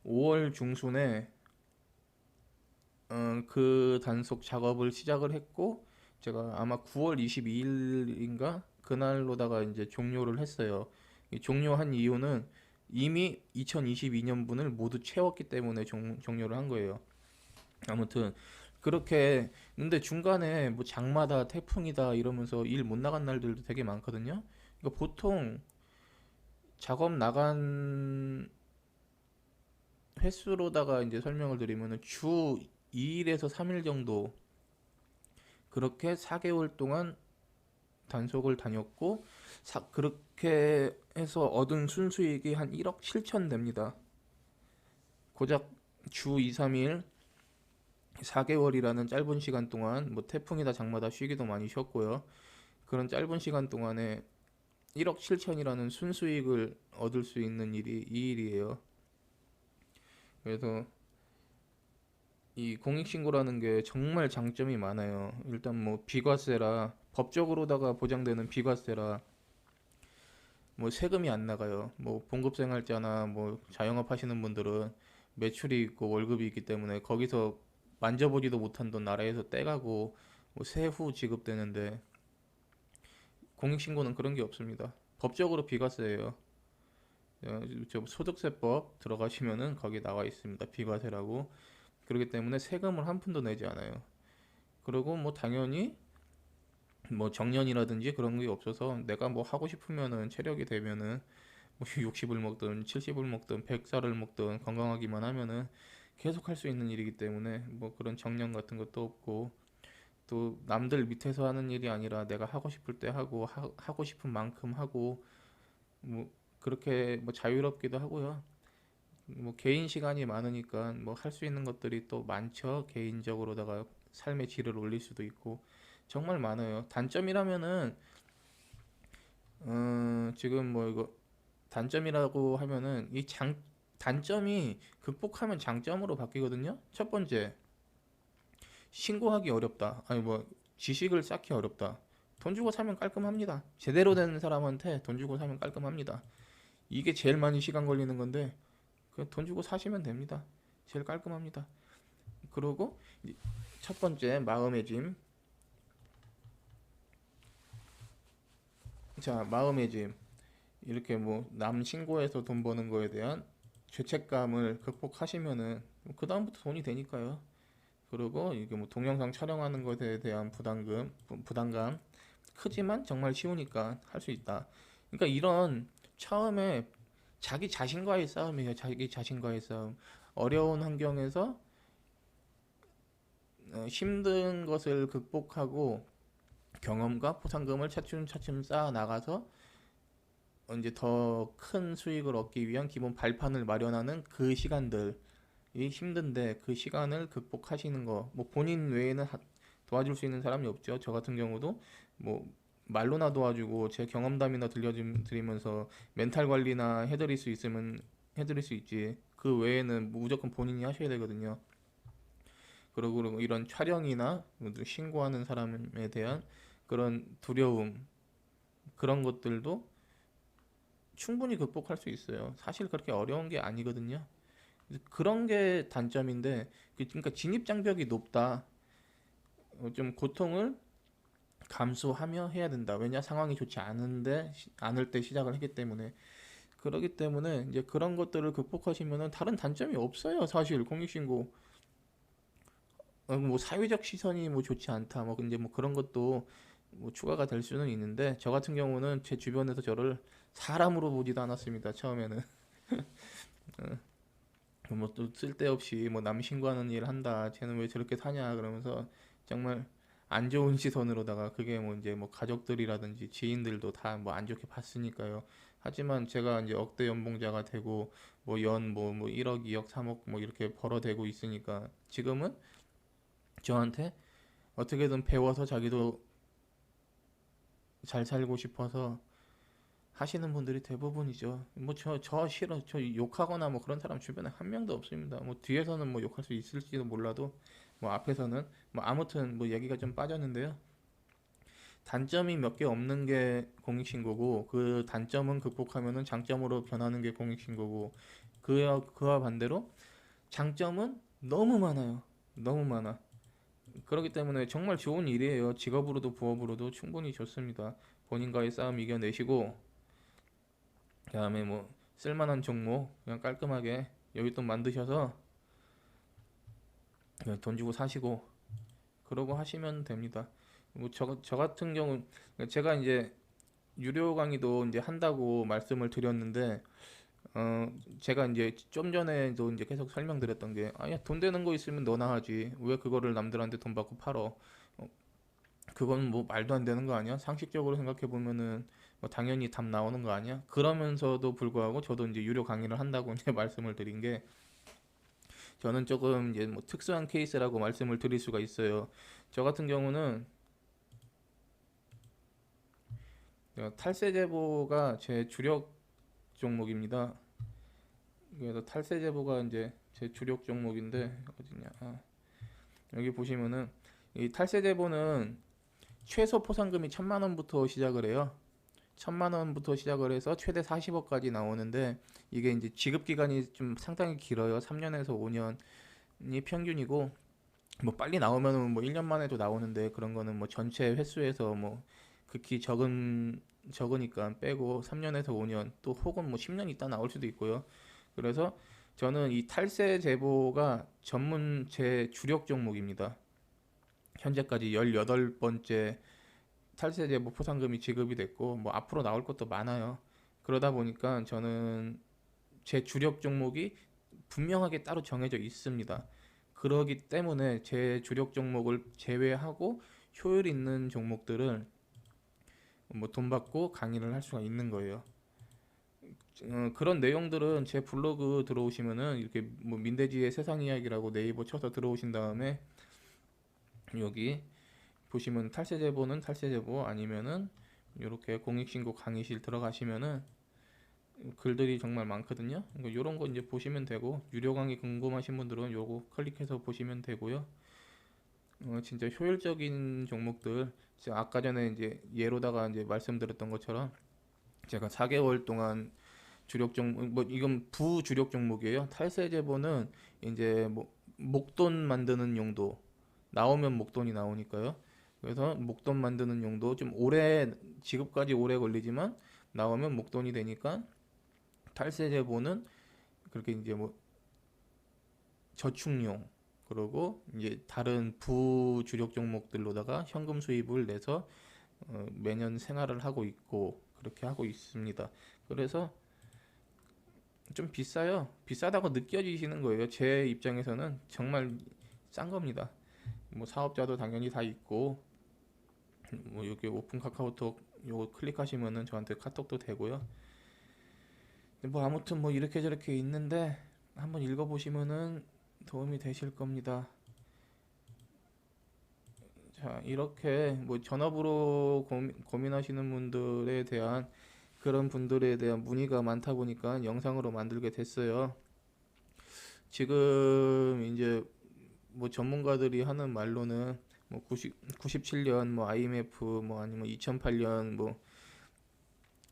5월 중순에 그 단속 작업을 시작을 했고, 제가 아마 9월 22일인가 그날로다가 이제 종료를 했어요. 이 종료한 이유는 이미 2022년분을 모두 채웠기 때문에 종료를 한 거예요. 아무튼 그렇게. 근데 중간에 뭐 장마다 태풍이다 이러면서 일 못 나간 날들도 되게 많거든요. 그러니까 보통 작업 나간 횟수로다가 이제 설명을 드리면은 주 2일에서 3일 정도, 그렇게 4개월 동안 단속을 다녔고, 그렇게 해서 얻은 순수익이 한 1억 7천 됩니다. 고작 주 2, 3일 4개월이라는 짧은 시간 동안, 뭐 태풍이다 장마다 쉬기도 많이 쉬었고요. 그런 짧은 시간 동안에 1억 7천이라는 순수익을 얻을 수 있는 일이 이 일이에요. 그래서 이 공익신고라는 게 정말 장점이 많아요. 일단 뭐 비과세라, 법적으로다가 보장되는 비과세라, 뭐 세금이 안 나가요. 뭐 봉급생활자나 뭐 자영업 하시는 분들은 매출이 있고 월급이 있기 때문에 거기서 만져보지도 못한 돈 나라에서 떼가고 뭐 세후 지급되는데, 공익신고는 그런 게 없습니다. 법적으로 비과세예요. 저 소득세법 들어가시면은 거기 나와 있습니다. 비과세라고. 그렇기 때문에 세금을 한 푼도 내지 않아요. 그리고 뭐 당연히 뭐 정년이라든지 그런 게 없어서, 내가 뭐 하고 싶으면은 체력이 되면은 뭐 60을 먹든 70을 먹든 100살을 먹든 건강하기만 하면은 계속 할 수 있는 일이기 때문에 뭐 그런 정년 같은 것도 없고, 또 남들 밑에서 하는 일이 아니라 내가 하고 싶을 때 하고 하고 싶은 만큼 하고, 뭐 그렇게 뭐 자유롭기도 하고요. 뭐 개인 시간이 많으니까 뭐 할 수 있는 것들이 또 많죠. 개인적으로다가 삶의 질을 올릴 수도 있고 정말 많아요. 단점이라면은 지금 뭐 이거 단점이라고 하면은 이 단점이 극복하면 장점으로 바뀌거든요. 첫 번째, 신고하기 어렵다. 아니 뭐 지식을 쌓기 어렵다. 돈 주고 사면 깔끔합니다. 제대로 된 사람한테 돈 주고 사면 깔끔합니다. 이게 제일 많이 시간 걸리는 건데 그냥 돈 주고 사시면 됩니다. 제일 깔끔합니다. 그리고 첫 번째, 마음의 짐. 자, 마음의 짐. 이렇게 뭐 남 신고해서 돈 버는 거에 대한 죄책감을 극복하시면은 그 다음부터 돈이 되니까요. 그리고 이게 뭐 동영상 촬영하는 것에 대한 부담감 크지만 정말 쉬우니까 할 수 있다. 그러니까 이런, 처음에 자기 자신과의 싸움이에요. 자기 자신과의 싸움. 어려운 환경에서 힘든 것을 극복하고 경험과 포상금을 차츰차츰 쌓아 나가서 이제 더 큰 수익을 얻기 위한 기본 발판을 마련하는 그 시간들이 힘든데, 그 시간을 극복하시는 거, 뭐 본인 외에는 도와줄 수 있는 사람이 없죠. 저 같은 경우도 뭐 말로나 도와주고 제 경험담이나 들려드리면서 멘탈 관리나 해드릴 수 있으면 해드릴 수 있지, 그 외에는 무조건 본인이 하셔야 되거든요. 그리고 이런 촬영이나 신고하는 사람에 대한 그런 두려움, 그런 것들도 충분히 극복할 수 있어요. 사실 그렇게 어려운 게 아니거든요. 그런 게 단점인데, 그러니까 진입 장벽이 높다. 좀 고통을 감수하며 해야 된다. 왜냐 상황이 좋지 않을 때 시작을 했기 때문에. 그러기 때문에 이제 그런 것들을 극복하시면은 다른 단점이 없어요. 사실 공익신고 뭐 사회적 시선이 뭐 좋지 않다. 뭐 이제 뭐 그런 것도 뭐 추가가 될 수는 있는데 저 같은 경우는 제 주변에서 저를 사람으로 보지도 않았습니다. 처음에는 뭐 또 쓸데없이 뭐 남 신고하는 일 한다. 쟤는 왜 저렇게 사냐 그러면서 정말 안 좋은 시선으로다가 그게 뭐 이제 뭐 가족들이라든지 지인들도 다 뭐 안 좋게 봤으니까요. 하지만 제가 이제 억대 연봉자가 되고 뭐 뭐 1억, 2억, 3억 뭐 이렇게 벌어대고 있으니까 지금은 저한테 어떻게든 배워서 자기도 잘 살고 싶어서 하시는 분들이 대부분이죠. 뭐 저 싫어. 저 욕하거나 뭐 그런 사람 주변에 한 명도 없습니다. 뭐 뒤에서는 뭐 욕할 수 있을지도 몰라도 뭐 앞에서는 뭐 아무튼 뭐 얘기가 좀 빠졌는데요. 단점이 몇 개 없는 게 공익신고고 그 단점은 극복하면은 장점으로 변하는 게 공익신고고 그와 반대로 장점은 너무 많아요. 너무 많아. 그렇기 때문에 정말 좋은 일이에요. 직업으로도 부업으로도 충분히 좋습니다. 본인과의 싸움 이겨내시고 그다음에 뭐 쓸만한 종목 그냥 깔끔하게 여윳돈 만드셔서 그냥 돈 주고 사시고 그러고 하시면 됩니다. 뭐 저 같은 경우 제가 이제 유료 강의도 이제 한다고 말씀을 드렸는데 어 제가 이제 좀 전에도 이제 계속 설명드렸던 게 아야 돈 되는 거 있으면 너나 하지 왜 그거를 남들한테 돈 받고 팔어. 그건 뭐 말도 안 되는 거 아니야? 상식적으로 생각해 보면은 뭐 당연히 답 나오는 거 아니야? 그러면서도 불구하고 저도 이제 유료 강의를 한다고 이제 말씀을 드린 게 저는 조금 이제 뭐 특수한 케이스라고 말씀을 드릴 수가 있어요. 저 같은 경우는 탈세 제보가 제 주력 종목입니다. 그래서 탈세 제보가 이제 제 주력 종목인데 어디냐? 여기 보시면은 이 탈세 제보는 최소 포상금이 1,000만 원부터 시작을 해요. 1,000만 원부터 시작을 해서 최대 40억까지 나오는데 이게 이제 지급 기간이 좀 상당히 길어요. 3년에서 5년이 평균이고 뭐 빨리 나오면은 뭐 1년 만에도 나오는데 그런 거는 뭐 전체 횟수에서 뭐 극히 적으니까 빼고 3년에서 5년 또 혹은 뭐 10년 있다 나올 수도 있고요. 그래서 저는 이 탈세 제보가 전문 제 주력 종목입니다. 현재까지 18번째 탈세 제보 포상금이 지급이 됐고 뭐 앞으로 나올 것도 많아요. 그러다 보니까 저는 제 주력 종목이 분명하게 따로 정해져 있습니다. 그러기 때문에 제 주력 종목을 제외하고 효율 있는 종목들을 뭐 돈 받고 강의를 할 수가 있는 거예요. 그런 내용들은 제 블로그 들어오시면은 이렇게 뭐 민대지의 세상 이야기라고 네이버 쳐서 들어오신 다음에 여기 보시면 탈세 제보는 탈세 제보 아니면은 이렇게 공익신고 강의실 들어가시면은 글들이 정말 많거든요. 이런 거 이제 보시면 되고 유료 강의 궁금하신 분들은 요거 클릭해서 보시면 되고요. 진짜 효율적인 종목들 제가 아까 전에 이제 예로다가 이제 말씀드렸던 것처럼 제가 4개월 동안 주력 종목 뭐 이건 부주력 종목이에요. 탈세 제보는 이제 뭐 목돈 만드는 용도 나오면 목돈이 나오니까요. 그래서 목돈 만드는 용도 좀 오래 지급까지 오래 걸리지만 나오면 목돈이 되니까 탈세 제보는 그렇게 이제 뭐 저축용 그리고 이제 다른 부주력 종목들로다가 현금 수입을 내서 매년 생활을 하고 있고 그렇게 하고 있습니다. 그래서 좀 비싸요. 비싸다고 느껴지시는 거예요. 제 입장에서는 정말 싼 겁니다. 뭐 사업자도 당연히 다 있고 뭐 여기 오픈 카카오톡 요거 클릭하시면은 저한테 카톡도 되고요. 뭐 아무튼 뭐 이렇게 저렇게 있는데 한번 읽어보시면은 도움이 되실 겁니다. 자, 이렇게 뭐 전업으로 고민하시는 분들에 대한 그런 분들에 대한 문의가 많다 보니까 영상으로 만들게 됐어요. 지금 이제 뭐 전문가들이 하는 말로는 뭐 97년 뭐 IMF 뭐 아니면 2008년 뭐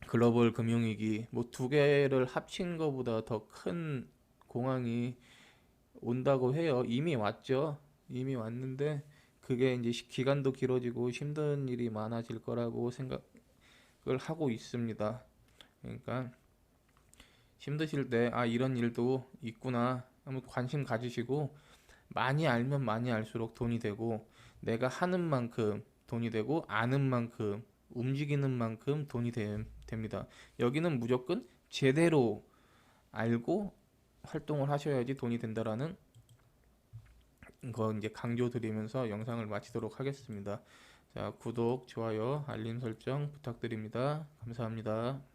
글로벌 금융위기 뭐 두 개를 합친 것보다 더 큰 공황이 온다고 해요. 이미 왔죠. 이미 왔는데 그게 이제 기간도 길어지고 힘든 일이 많아질 거라고 생각을 하고 있습니다. 그러니까 힘드실 때 아 이런 일도 있구나 한번 관심 가지시고 많이 알면 많이 알수록 돈이 되고 내가 하는 만큼 돈이 되고 아는 만큼 움직이는 만큼 됩니다. 여기는 무조건 제대로 알고 활동을 하셔야지 돈이 된다라는 거 이제 강조드리면서 영상을 마치도록 하겠습니다. 자, 구독, 좋아요, 알림 설정 부탁드립니다. 감사합니다.